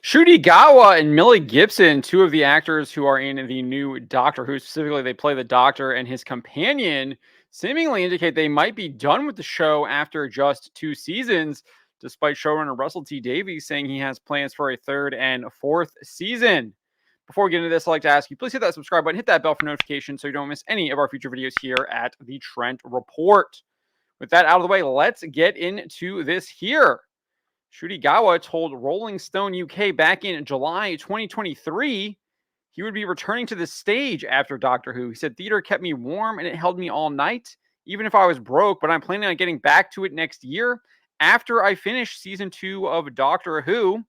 Ncuti Gatwa and Millie Gibson, two of the actors who are in the new Doctor Who, specifically they play the Doctor and his companion, seemingly indicate they might be done with the show after just 2 seasons, despite showrunner Russell T Davies saying he has plans for a third and fourth season. Before we get into this, I'd like to ask you, please hit that subscribe button, hit that bell for notifications so you don't miss any of our future videos here at the Trent Report. With that out of the way, let's get into this here. Ncuti Gatwa told Rolling Stone UK back in July 2023 he would be returning to the stage after Doctor Who. He said, "Theater kept me warm and it held me all night, even if I was broke, but I'm planning on getting back to it next year after I finish season 2 of Doctor Who,"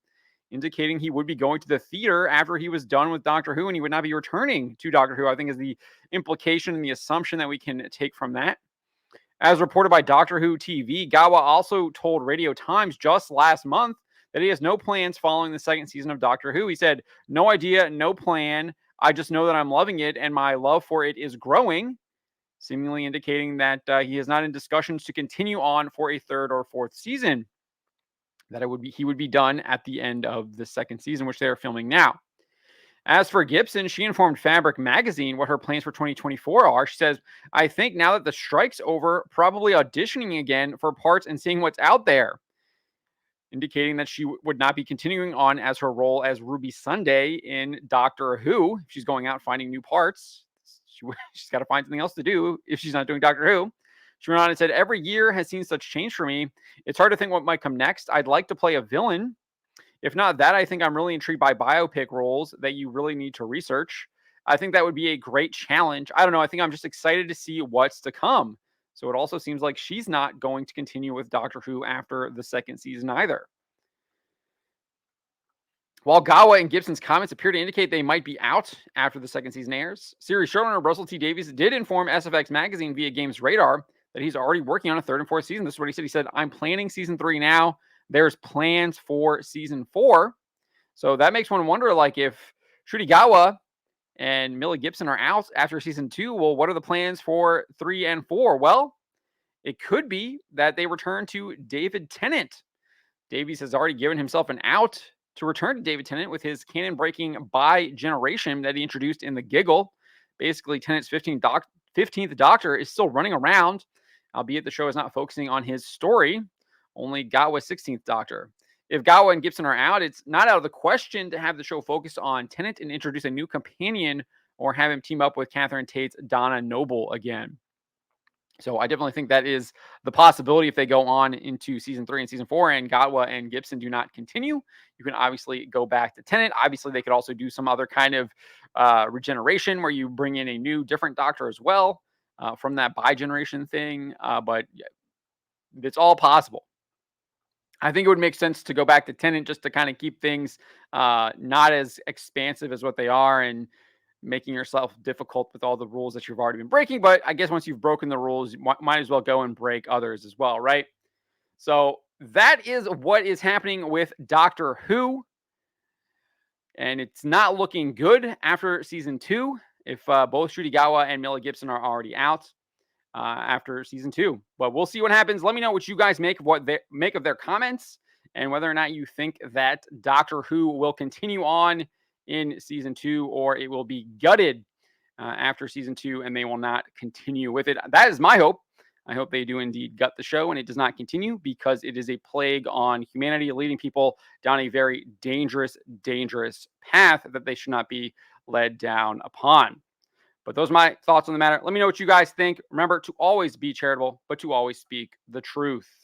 indicating he would be going to the theater after he was done with Doctor Who and he would not be returning to Doctor Who, I think is the implication and the assumption that we can take from that. As reported by Doctor Who TV, Gatwa also told Radio Times just last month that he has no plans following the second season of Doctor Who. He said, "No idea, no plan. I just know that I'm loving it and my love for it is growing," seemingly indicating that he is not in discussions to continue on for a third or fourth season. That he would be done at the end of the second season, which they are filming now. As for Gibson, she informed Fabric Magazine what her plans for 2024 are. She says, "I think now that the strike's over, probably auditioning again for parts and seeing what's out there," indicating that she would not be continuing on as her role as Ruby Sunday in Doctor Who. She's going out finding new parts. She's got to find something else to do if she's not doing Doctor Who. She went on and said, "Every year has seen such change for me. It's hard to think what might come next. I'd like to play a villain. If not that, I think I'm really intrigued by biopic roles that you really need to research. I think that would be a great challenge. I don't know. I think I'm just excited to see what's to come." So it also seems like she's not going to continue with Doctor Who after the second season either. While Gatwa and Gibson's comments appear to indicate they might be out after the second season airs, series showrunner Russell T Davies did inform SFX Magazine via Games Radar that he's already working on a third and fourth season. This is what he said. He said, "I'm planning season 3 now. There's plans for season 4. So that makes one wonder, like, if Ncuti Gatwa and Millie Gibson are out after season 2, well, what are the plans for 3 and 4? Well, it could be that they return to David Tennant. Davies has already given himself an out to return to David Tennant with his canon-breaking bi-generation that he introduced in The Giggle. Basically, Tennant's 15th Doctor is still running around, albeit the show is not focusing on his story, only Gatwa's 16th Doctor. If Gatwa and Gibson are out, it's not out of the question to have the show focus on Tennant and introduce a new companion or have him team up with Catherine Tate's Donna Noble again. So I definitely think that is the possibility if they go on into season 3 and season 4 and Gatwa and Gibson do not continue. You can obviously go back to Tennant. Obviously, they could also do some other kind of regeneration where you bring in a new, different Doctor as well from that bi-generation thing. But yeah, it's all possible. I think it would make sense to go back to Tennant just to kind of keep things not as expansive as what they are and making yourself difficult with all the rules that you've already been breaking. But I guess once you've broken the rules, you might as well go and break others as well, right? So that is what is happening with Doctor Who. And it's not looking good after season 2 if both Ncuti Gatwa and Millie Gibson are already out after season 2. But we'll see what happens. Let me know what you guys make of their comments and whether or not you think that Doctor Who will continue on in season 2 or it will be gutted after season 2 and they will not continue with it. That is my hope. I hope they do indeed gut the show and it does not continue because it is a plague on humanity, leading people down a very dangerous, dangerous path that they should not be led down upon. But those are my thoughts on the matter. Let me know what you guys think. Remember to always be charitable, but to always speak the truth.